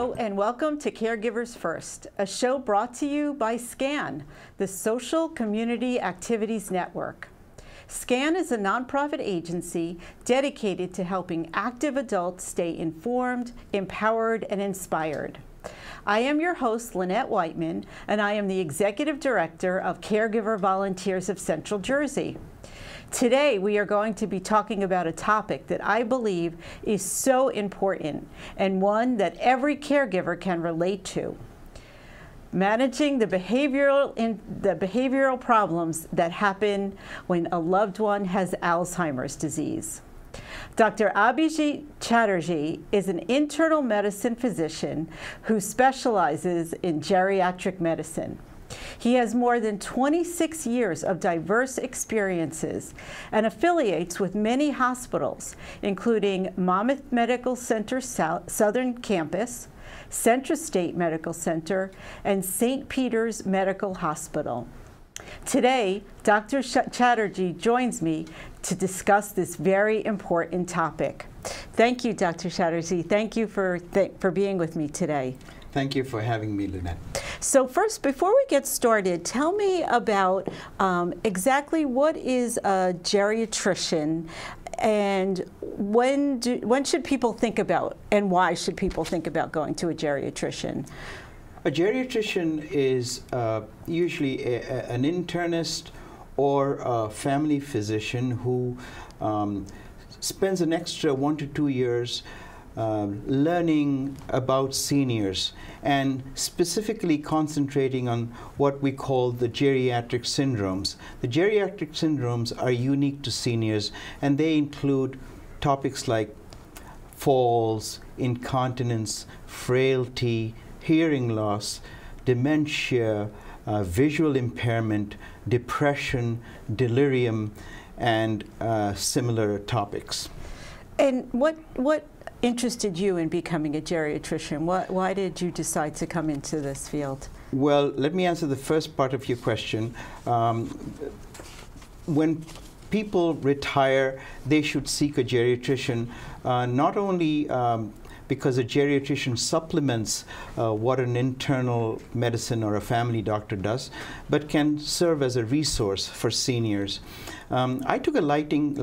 Hello and welcome to Caregivers First, a show brought to you by SCAN, the Social Community Activities Network. SCAN is a nonprofit agency dedicated to helping active adults stay informed, empowered, and inspired. I am your host, Lynette Whiteman, and I am the Executive Director of Caregiver Volunteers of Central Jersey. Today, we are going to be talking about a topic that I believe is so important and one that every caregiver can relate to: managing the behavioral problems that happen when a loved one has Alzheimer's disease. Dr. Abhijit Chattergee is an internal medicine physician who specializes in geriatric medicine. He has more than 26 years of diverse experiences and affiliates with many hospitals, including Monmouth Medical Center Southern Campus, Central State Medical Center, and St. Peter's Medical Hospital. Today, Dr. Chattergee joins me to discuss this very important topic. Thank you, Dr. Chattergee. Thank you for being with me today. Thank you for having me, Lynette. So first, before we get started, tell me about exactly what is a geriatrician, and when should people think about, and why should people think about going to a geriatrician? A geriatrician is usually an internist or a family physician who spends an extra 1 to 2 years learning about seniors and specifically concentrating on what we call the geriatric syndromes. The geriatric syndromes are unique to seniors, and they include topics like falls, incontinence, frailty, hearing loss, dementia, visual impairment, depression, delirium, and similar topics. And what interested you in becoming a geriatrician? Why did you decide to come into this field? Well, let me answer the first part of your question. When people retire, they should seek a geriatrician, not only because a geriatrician supplements what an internal medicine or a family doctor does, but can serve as a resource for seniors. I took a liking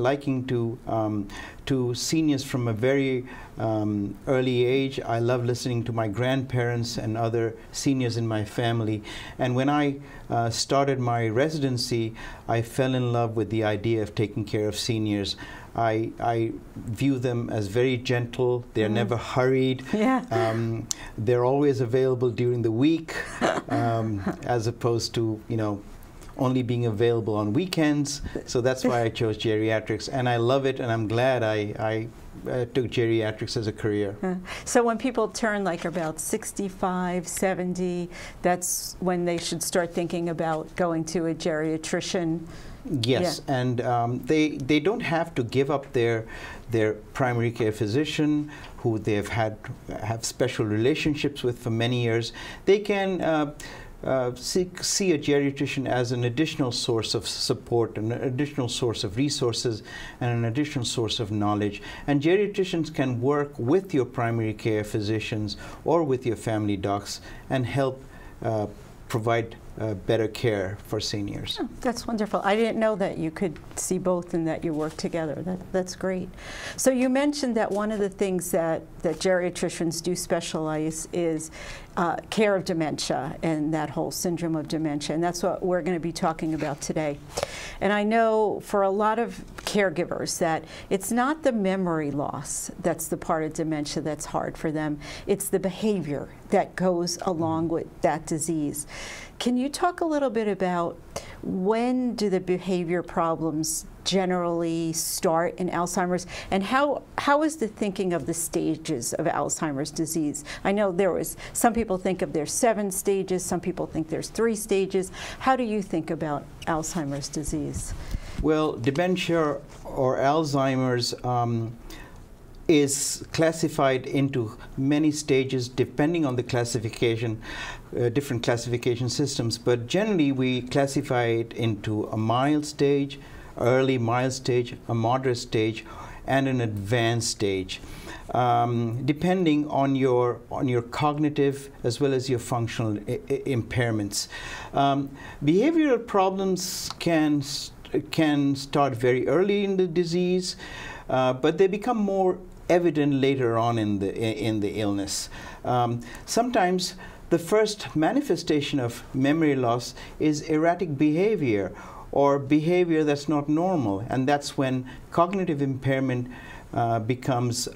to seniors from a very early age. I love listening to my grandparents and other seniors in my family. And when I started my residency, I fell in love with the idea of taking care of seniors. I view them as very gentle. They're never hurried. Yeah. They're always available during the week, as opposed to, only being available on weekends. So that's why I chose geriatrics, and I love it, and I'm glad I took geriatrics as a career. So when people turn like about 65, 70, that's when they should start thinking about going to a geriatrician? Yes, yeah. And they don't have to give up their primary care physician who they've have special relationships with for many years. They can see a geriatrician as an additional source of support, an additional source of resources, and an additional source of knowledge. And geriatricians can work with your primary care physicians or with your family docs and help provide better care for seniors. Oh, that's wonderful. I didn't know that you could see both and that you work together. That's great. So you mentioned that one of the things that geriatricians do specialize is care of dementia and that whole syndrome of dementia, and that's what we're going to be talking about today. And I know for a lot of caregivers that it's not the memory loss that's the part of dementia that's hard for them, it's the behavior that goes along with that disease. Can you talk a little bit about when do the behavior problems generally start in Alzheimer's, and how is the thinking of the stages of Alzheimer's disease? I know some people think of there's 7 stages, some people think there's 3 stages. How do you think about Alzheimer's disease? Well, dementia or Alzheimer's is classified into many stages depending on the classification, different classification systems, but generally we classify it into a mild stage, early mild stage, a moderate stage, and an advanced stage. depending on your cognitive as well as your functional impairments. Behavioral problems can start very early in the disease, but they become more evident later on in the illness. Sometimes the first manifestation of memory loss is erratic behavior or behavior that's not normal, and that's when cognitive impairment becomes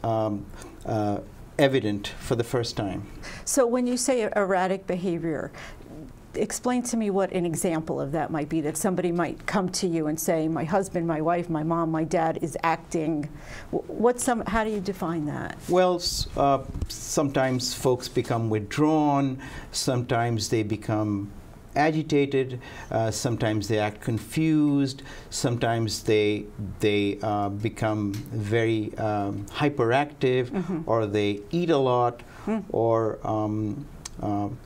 evident for the first time. So when you say erratic behavior, explain to me what an example of that might be, that somebody might come to you and say, my husband, my wife, my mom, my dad is acting. How do you define that? Well, sometimes folks become withdrawn, sometimes they become agitated, sometimes they act confused, sometimes they become very hyperactive, or they eat a lot, or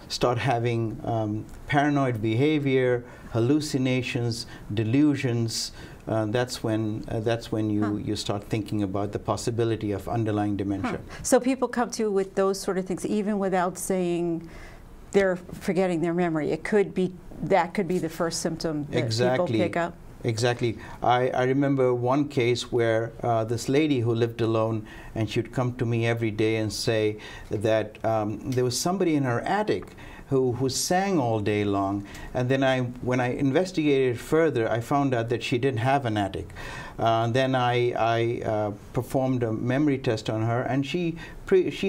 start having paranoid behavior, hallucinations, delusions. That's when you start thinking about the possibility of underlying dementia. So people come to you with those sort of things, even without saying they're forgetting their memory. That could be the first symptom that people pick up. Exactly. I remember one case where this lady who lived alone, and she'd come to me every day and say that there was somebody in her attic who sang all day long, and then when I investigated further, I found out that she didn't have an attic. Then I performed a memory test on her, and she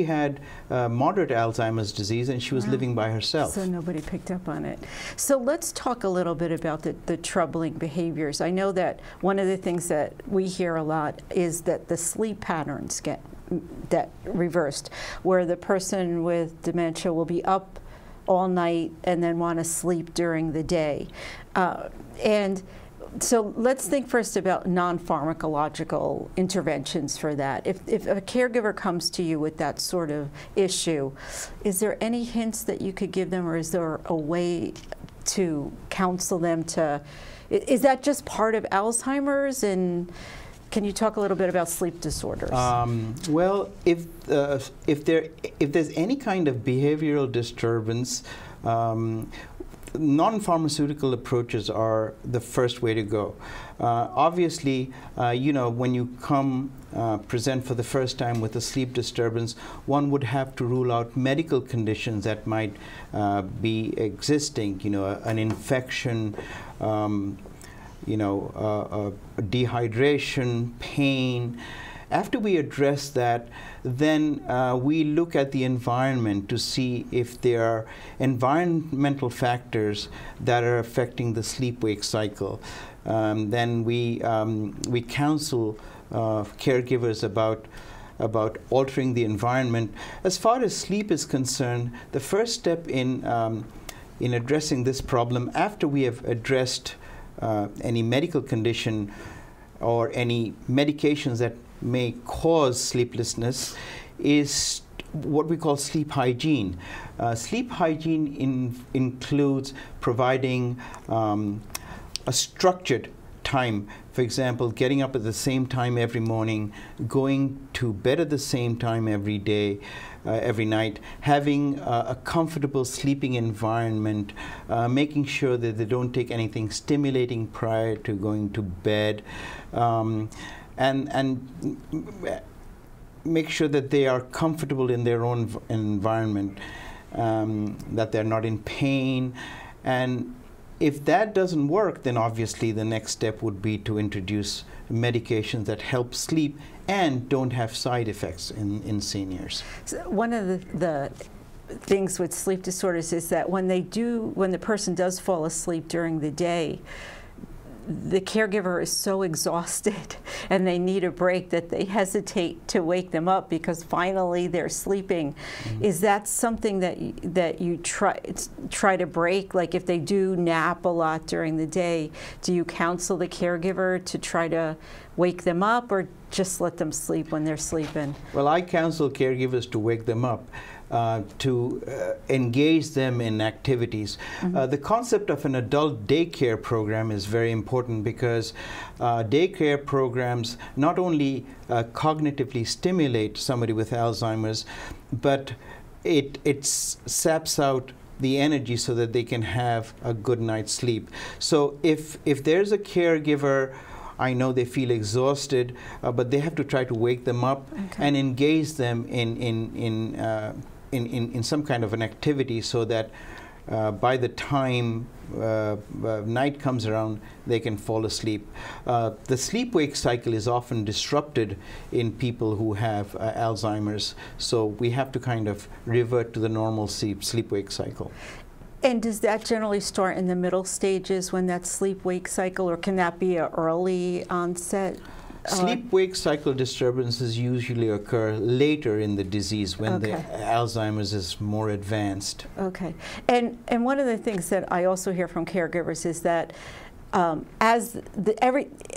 had moderate Alzheimer's disease, and she was living by herself. So nobody picked up on it. So let's talk a little bit about the troubling behaviors. I know that one of the things that we hear a lot is that the sleep patterns get reversed, where the person with dementia will be up all night and then want to sleep during the day. And so let's think first about non-pharmacological interventions for that. If a caregiver comes to you with that sort of issue, is there any hints that you could give them, or is there a way to counsel them to, is that just part of Alzheimer's? And can you talk a little bit about sleep disorders? Well, if there's any kind of behavioral disturbance, non-pharmaceutical approaches are the first way to go. Obviously, when you present for the first time with a sleep disturbance, one would have to rule out medical conditions that might be existing, an infection, dehydration, pain. After we address that, then we look at the environment to see if there are environmental factors that are affecting the sleep-wake cycle. Then we counsel caregivers about altering the environment. As far as sleep is concerned, the first step in addressing this problem, after we have addressed any medical condition or any medications that may cause sleeplessness, is what we call sleep hygiene. Sleep hygiene includes providing a structured time. For example, getting up at the same time every morning, going to bed at the same time every day, every night, having a comfortable sleeping environment, making sure that they don't take anything stimulating prior to going to bed, and make sure that they are comfortable in their own environment, that they're not in pain. And if that doesn't work, then obviously the next step would be to introduce medications that help sleep and don't have side effects in seniors. So one of the things with sleep disorders is that when the person does fall asleep during the day, the caregiver is so exhausted and they need a break that they hesitate to wake them up because finally they're sleeping. Is that something that you try to break? Like if they do nap a lot during the day, do you counsel the caregiver to try to wake them up or just let them sleep when they're sleeping? Well, I counsel caregivers to wake them up, to engage them in activities. The concept of an adult daycare program is very important because daycare programs not only cognitively stimulate somebody with Alzheimer's, but it saps out the energy so that they can have a good night's sleep. So if there's a caregiver, I know they feel exhausted, but they have to try to wake them up and engage them in some kind of an activity so that by the time night comes around, they can fall asleep. The sleep-wake cycle is often disrupted in people who have Alzheimer's, so we have to kind of revert to the normal sleep-wake cycle. And does that generally start in the middle stages when that sleep-wake cycle, or can that be an early onset? Sleep-wake cycle disturbances usually occur later in the disease when the Alzheimer's is more advanced. Okay. And one of the things that I also hear from caregivers is that as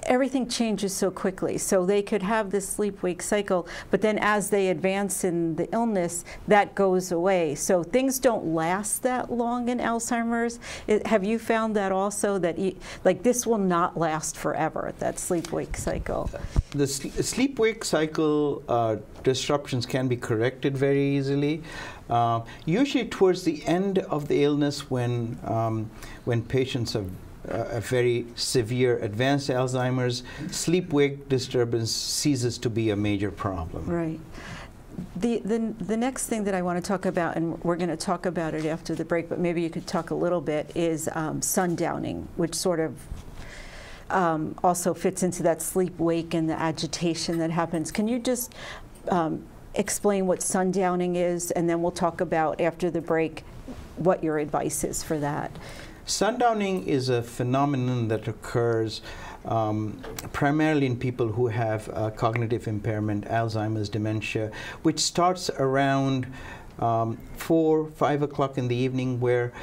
everything changes so quickly, so they could have this sleep-wake cycle, but then as they advance in the illness, that goes away. So things don't last that long in Alzheimer's. Have you found that also, that like this will not last forever, that sleep-wake cycle? The sleep-wake cycle disruptions can be corrected very easily. Usually towards the end of the illness, when patients have a very severe advanced Alzheimer's, sleep-wake disturbance ceases to be a major problem. Right. The next thing that I want to talk about, and we're going to talk about it after the break, but maybe you could talk a little bit, is sundowning, which sort of also fits into that sleep-wake and the agitation that happens. Can you just explain what sundowning is, and then we'll talk about, after the break, what your advice is for that? Sundowning is a phenomenon that occurs primarily in people who have cognitive impairment, Alzheimer's, dementia, which starts around 4, 5 o'clock in the evening, where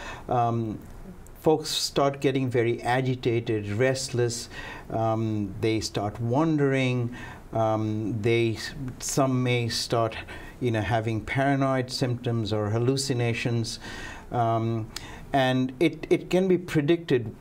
folks start getting very agitated, restless. They start wandering. Some may start, having paranoid symptoms or hallucinations. And it can be predicted,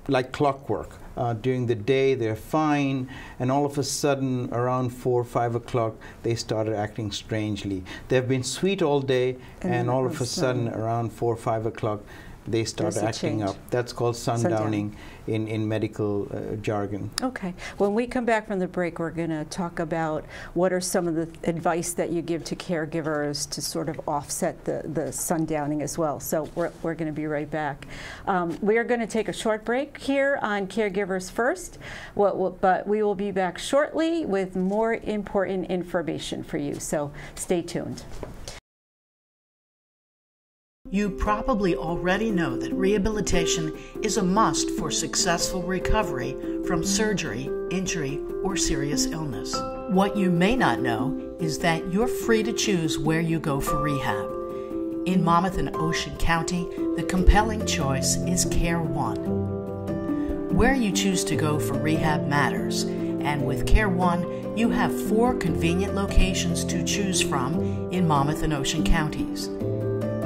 like clockwork. During the day, they're fine, and all of a sudden, around 4 or 5 o'clock, they started acting strangely. They've been sweet all day, and all of a sudden, around 4 or 5 o'clock, they start acting up. That's called sundowning in medical jargon. Okay. When we come back from the break, we're going to talk about what are some of the advice that you give to caregivers to sort of offset the sundowning as well. So we're going to be right back. We are going to take a short break here on Caregivers First, but we will be back shortly with more important information for you. So stay tuned. You probably already know that rehabilitation is a must for successful recovery from surgery, injury, or serious illness. What you may not know is that you're free to choose where you go for rehab. In Monmouth and Ocean County, the compelling choice is Care One. Where you choose to go for rehab matters, and with Care One, you have 4 convenient locations to choose from in Monmouth and Ocean counties.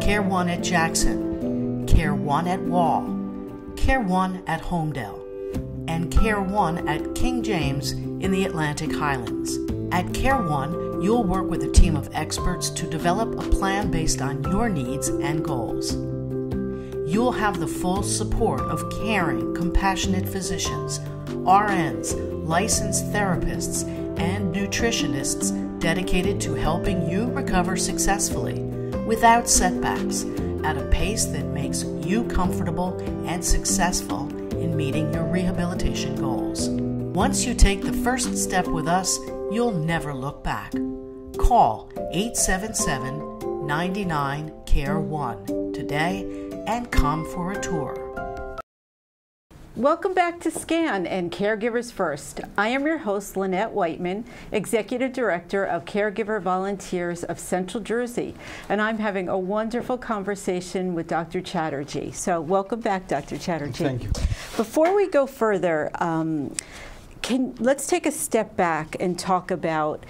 Care One at Jackson, Care One at Wall, Care One at Homedale, and Care One at King James in the Atlantic Highlands. At Care One, you'll work with a team of experts to develop a plan based on your needs and goals. You'll have the full support of caring, compassionate physicians, RNs, licensed therapists, and nutritionists dedicated to helping you recover successfully, without setbacks, at a pace that makes you comfortable and successful in meeting your rehabilitation goals. Once you take the first step with us, you'll never look back. Call 877-99-CARE-1 today and come for a tour. Welcome back to SCAN and Caregivers First. I am your host, Lynette Whiteman, Executive Director of Caregiver Volunteers of Central Jersey, and I'm having a wonderful conversation with Dr. Chattergee. So welcome back, Dr. Chattergee. Thank you. Before we go further, Let's take a step back and talk about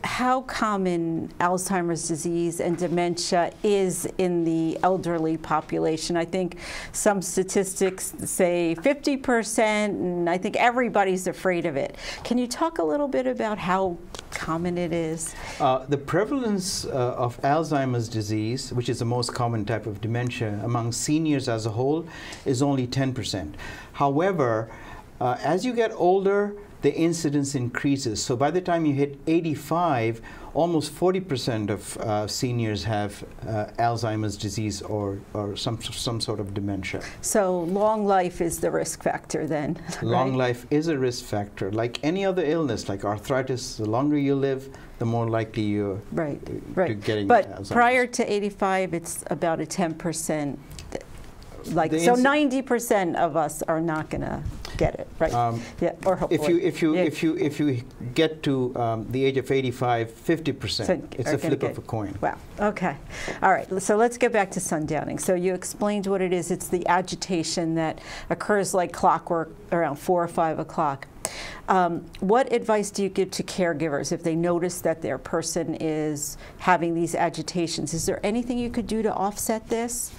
how common Alzheimer's disease and dementia is in the elderly population. I think some statistics say 50%, and I think everybody's afraid of it. Can you talk a little bit about how common it is? The prevalence of Alzheimer's disease, which is the most common type of dementia among seniors as a whole, is only 10%. However, as you get older, the incidence increases. So by the time you hit 85, almost 40% of seniors have Alzheimer's disease or some sort of dementia. So long life is the risk factor then, Long right? life is a risk factor. Like any other illness, like arthritis, the longer you live, the more likely you're to getting But Alzheimer's. prior to 85, it's about a 10%. Like, The so 90% of us are not going to get it, right? Yeah, or hopefully. If you get to the age of 85, 50%. It's a flip of a coin. Wow. Okay. All right. So let's get back to sundowning. So you explained what it is. It's the agitation that occurs like clockwork around 4 or 5 o'clock. What advice do you give to caregivers if they notice that their person is having these agitations? Is there anything you could do to offset this?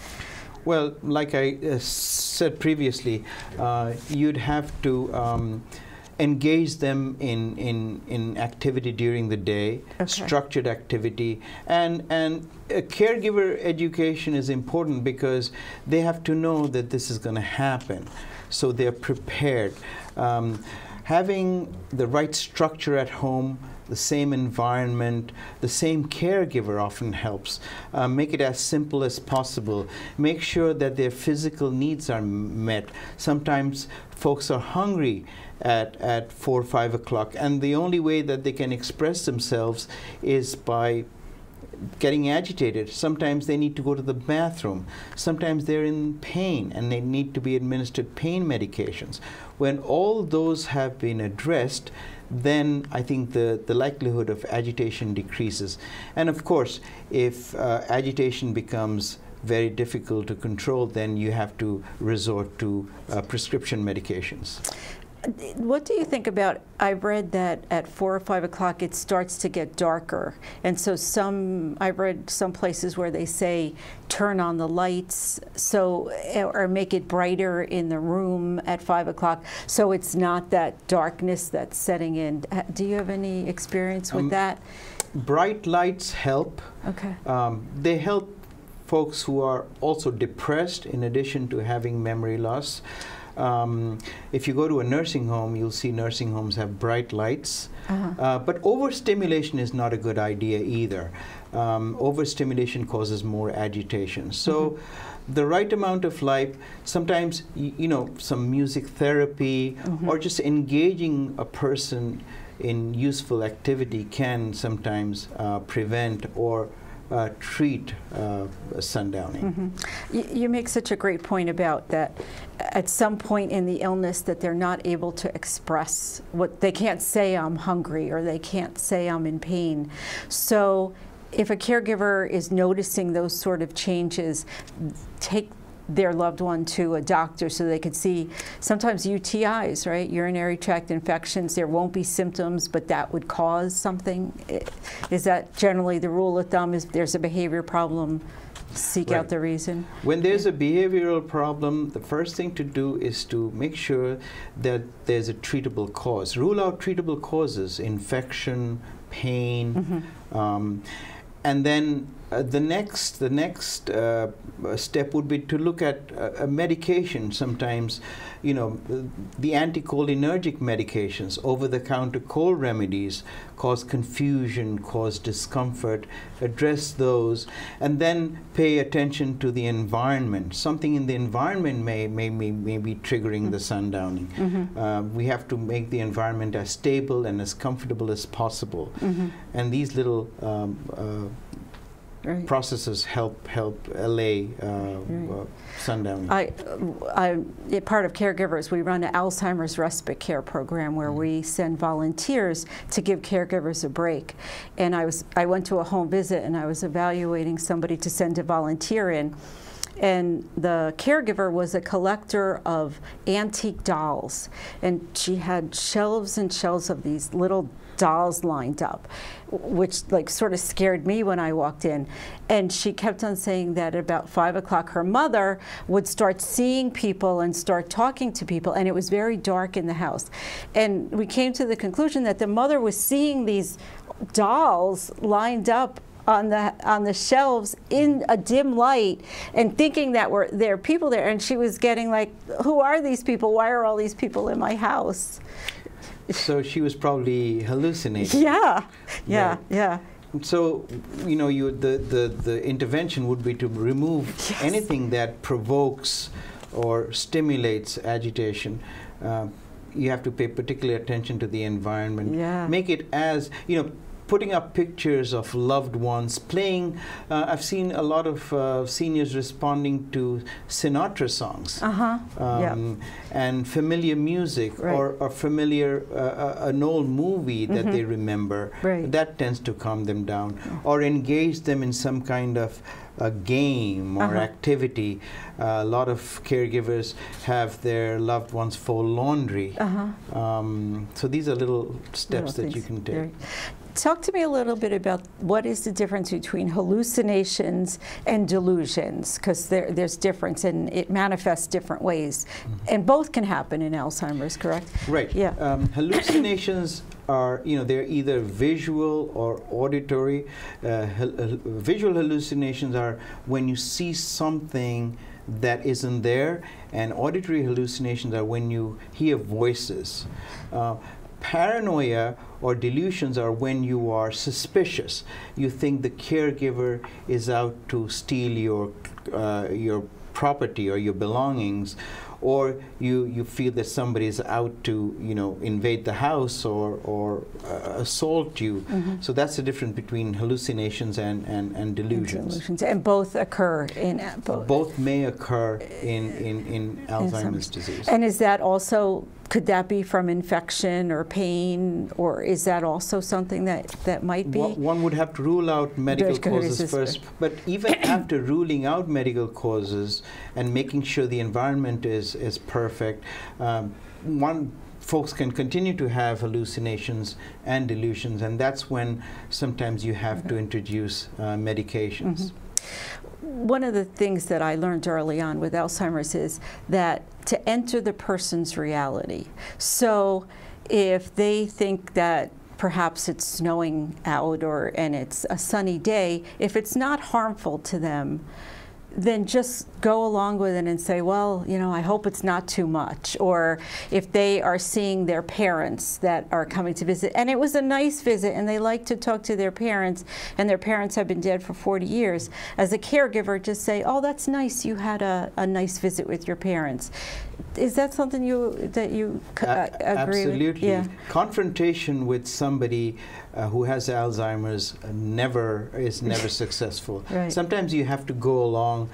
Well, like I said previously, you'd have to engage them in activity during the day, structured activity, and caregiver education is important because they have to know that this is going to happen, so they're prepared. Having the right structure at home, the same environment, the same caregiver often helps. Make it as simple as possible. Make sure that their physical needs are met. Sometimes folks are hungry at 4 or 5 o'clock, and the only way that they can express themselves is by getting agitated. Sometimes they need to go to the bathroom. Sometimes they're in pain and they need to be administered pain medications. When all those have been addressed, then I think the likelihood of agitation decreases. And of course, if agitation becomes very difficult to control, then you have to resort to prescription medications. What do you think about, I read that at 4 or 5 o'clock it starts to get darker, and so I read some places where they say turn on the lights or make it brighter in the room at 5 o'clock so it's not that darkness that's setting in. Do you have any experience with that? Bright lights help. Okay. They help folks who are also depressed in addition to having memory loss. If you go to a nursing home, you'll see nursing homes have bright lights. But overstimulation is not a good idea either. Overstimulation causes more agitation. So the right amount of light, sometimes, some music therapy or just engaging a person in useful activity can sometimes prevent or treat sundowning. You make such a great point about that at some point in the illness that they're not able to express what they can't say, I'm hungry, or they can't say I'm in pain. So if a caregiver is noticing those sort of changes, take their loved one to a doctor so they could see sometimes UTIs, right? Urinary tract infections. There won't be symptoms, but that would cause something. Is that generally the rule of thumb? Is there's a behavior problem, seek out the reason? When there's a behavioral problem, the first thing to do is to make sure that there's a treatable cause. Rule out treatable causes, infection, pain, and then the next step would be to look at a medication. Sometimes, the anticholinergic medications, over-the-counter cold remedies, cause confusion, cause discomfort. Address those, and then pay attention to the environment. Something in the environment may be triggering the sundowning. We have to make the environment as stable and as comfortable as possible. And these little processes help allay sundowning. Part of Caregivers, we run an Alzheimer's respite care program where we send volunteers to give caregivers a break. And I went to a home visit and I was evaluating somebody to send a volunteer in. and the caregiver was a collector of antique dolls, and she had shelves and shelves of these little dolls lined up, which like sort of scared me when I walked in. And she kept on saying that at about 5 o'clock her mother would start seeing people and start talking to people, and it was very dark in the house. And we came to the conclusion that the mother was seeing these dolls lined up on the shelves in a dim light and thinking that there are people there, and she was getting like, who are these people? Why are all these people in my house? So she was probably hallucinating. Yeah, yeah, Right. yeah. So, you know, the intervention would be to remove Yes. anything that provokes or stimulates agitation. You have to pay particular attention to the environment. Yeah. Make it as, you know, putting up pictures of loved ones, playing. I've seen a lot of seniors responding to Sinatra songs. And familiar music, Right. or familiar an old movie that they remember. Right. That tends to calm them down, or engage them in some kind of a game or activity. A lot of caregivers have their loved ones fold laundry. So these are little steps that you can take. Very. Talk to me a little bit about what is the difference between hallucinations and delusions, because there's difference and it manifests different ways. And both can happen in Alzheimer's, correct? Right. Yeah. Hallucinations are, you know, they're either visual or auditory. Visual hallucinations are when you see something that isn't there, and auditory hallucinations are when you hear voices. Paranoia or delusions are when you are suspicious. You think the caregiver is out to steal your property or your belongings, or you feel that somebody is out to, you know, invade the house or assault you. So that's the difference between hallucinations and delusions. And both occur in Both may occur in Alzheimer's disease. And is that also, could that be from infection or pain, or is that also something that might be? One would have to rule out medical causes first, but even after ruling out medical causes and making sure the environment is perfect, folks can continue to have hallucinations and delusions, and that's when sometimes you have to introduce medications. One of the things that I learned early on with Alzheimer's is that to enter the person's reality. So if they think that perhaps it's snowing out and it's a sunny day, if it's not harmful to them, then just go along with it and say, well, you know, I hope it's not too much. Or if they are seeing their parents that are coming to visit, and it was a nice visit, and they like to talk to their parents, and their parents have been dead for 40 years, as a caregiver, just say, oh, that's nice, you had a nice visit with your parents. Is that something that you agree Absolutely. with? Yeah. Confrontation with somebody who has Alzheimer's is never successful. Right. Sometimes you have to go along.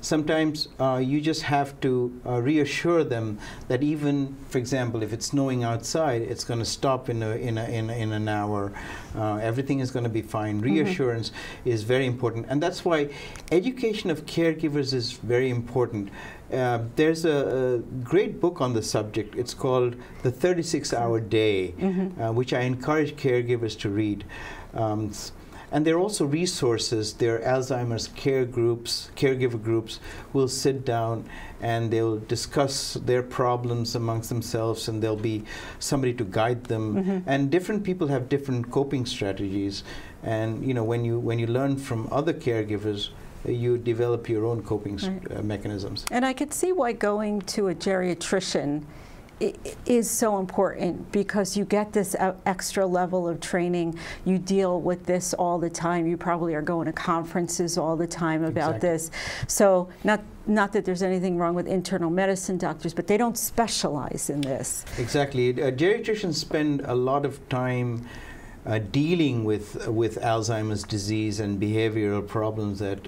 Sometimes you just have to reassure them that even, for example, if it's snowing outside, it's going to stop in an hour. Everything is going to be fine. Reassurance is very important, and that's why education of caregivers is very important. There's a great book on the subject. It's called The 36-Hour Day, which I encourage caregivers to read. And there are also resources. There are Alzheimer's caregiver groups who will sit down and they'll discuss their problems amongst themselves, and there'll be somebody to guide them. And different people have different coping strategies. And you know, when you learn from other caregivers, you develop your own coping mechanisms. And I could see why going to a geriatrician is so important, because you get this extra level of training. You deal with this all the time. You probably are going to conferences all the time about this. So not that there's anything wrong with internal medicine doctors, but they don't specialize in this. Exactly. Geriatricians spend a lot of time dealing with Alzheimer's disease and behavioral problems that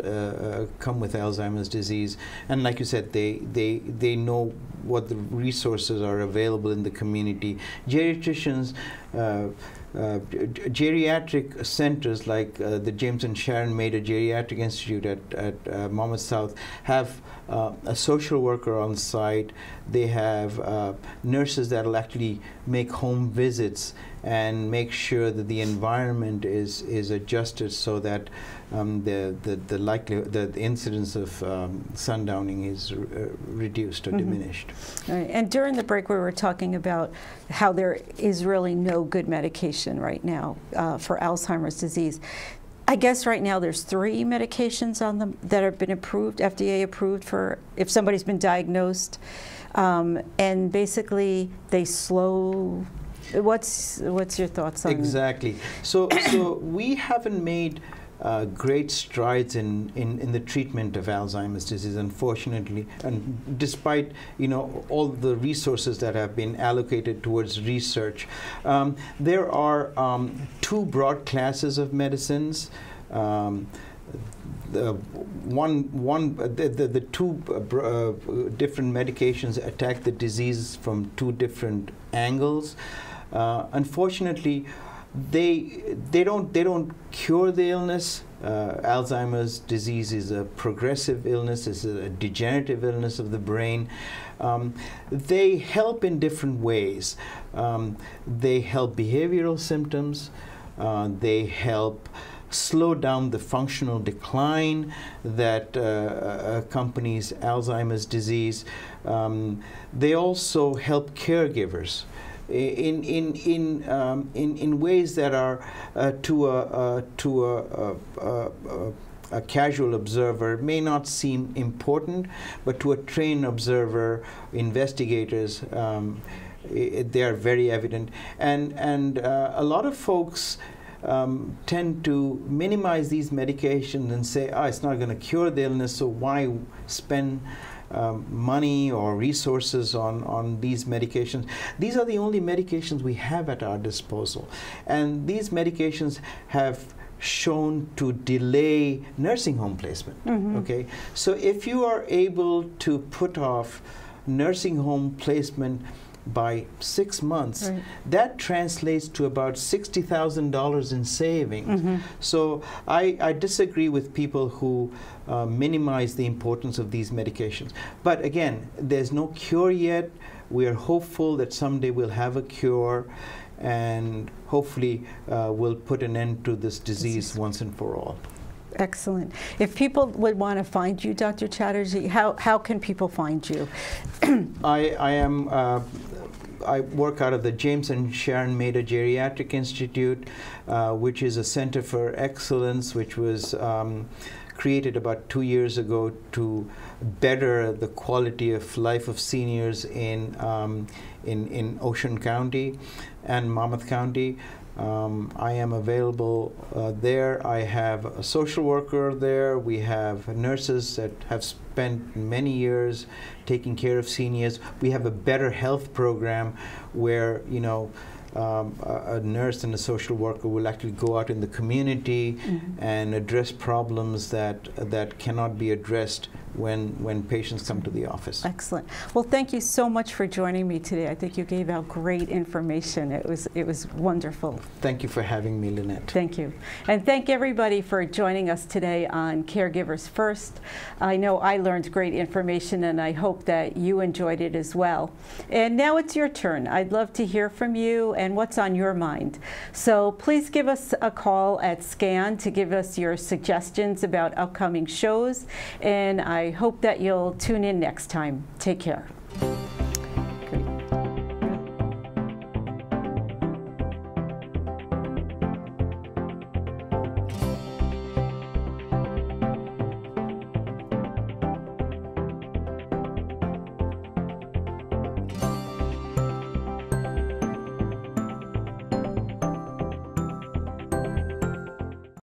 come with Alzheimer's disease. And like you said, they know what the resources are available in the community. Geriatricians geriatric centers like the James and Sharon Mader Geriatric Institute at Monmouth South have a social worker on site. They have nurses that will actually make home visits and make sure that the environment is adjusted so that the incidence of sundowning is reduced or diminished. Right. And during the break, we were talking about how there is really no good medication right now for Alzheimer's disease. I guess right now there's 3 medications on them that have been approved, FDA approved, for if somebody's been diagnosed, and basically they slow. What's your thoughts on exactly? So we haven't made great strides in the treatment of Alzheimer's disease, unfortunately, and despite all the resources that have been allocated towards research. There are 2 broad classes of medicines. The 2 different medications attack the disease from 2 different angles. Unfortunately, they don't cure the illness. Alzheimer's disease is a progressive illness, it's a degenerative illness of the brain. They help in different ways. They help behavioral symptoms. They help slow down the functional decline that accompanies Alzheimer's disease. They also help caregivers in ways that are to a casual observer may not seem important, but to a trained observer, investigators, they are very evident. And a lot of folks tend to minimize these medications and say, it's not going to cure the illness, so why spend money or resources on these medications? These are the only medications we have at our disposal. And these medications have shown to delay nursing home placement. Okay, so if you are able to put off nursing home placement by 6 months, that translates to about $60,000 in savings. So I disagree with people who minimize the importance of these medications. But again, there's no cure yet. We are hopeful that someday we'll have a cure, and hopefully we'll put an end to this disease once and for all. Excellent. If people would want to find you, Dr. Chatterjee, how can people find you? I work out of the James and Sharon Mader Geriatric Institute, which is a center for excellence, which was created about 2 years ago to better the quality of life of seniors in Ocean County and Monmouth County. I am available there. I have a social worker there. We have nurses that have spent many years taking care of seniors. We have a better health program where, a nurse and a social worker will actually go out in the community and address problems that cannot be addressed when patients come to the office. Excellent. Well, thank you so much for joining me today. I think you gave out great information. It was wonderful. Thank you for having me, Lynette. Thank you. And thank everybody for joining us today on Caregivers First. I know I learned great information, and I hope that you enjoyed it as well. And now it's your turn. I'd love to hear from you and what's on your mind. So please give us a call at SCAN to give us your suggestions about upcoming shows, and I hope that you'll tune in next time. Take care.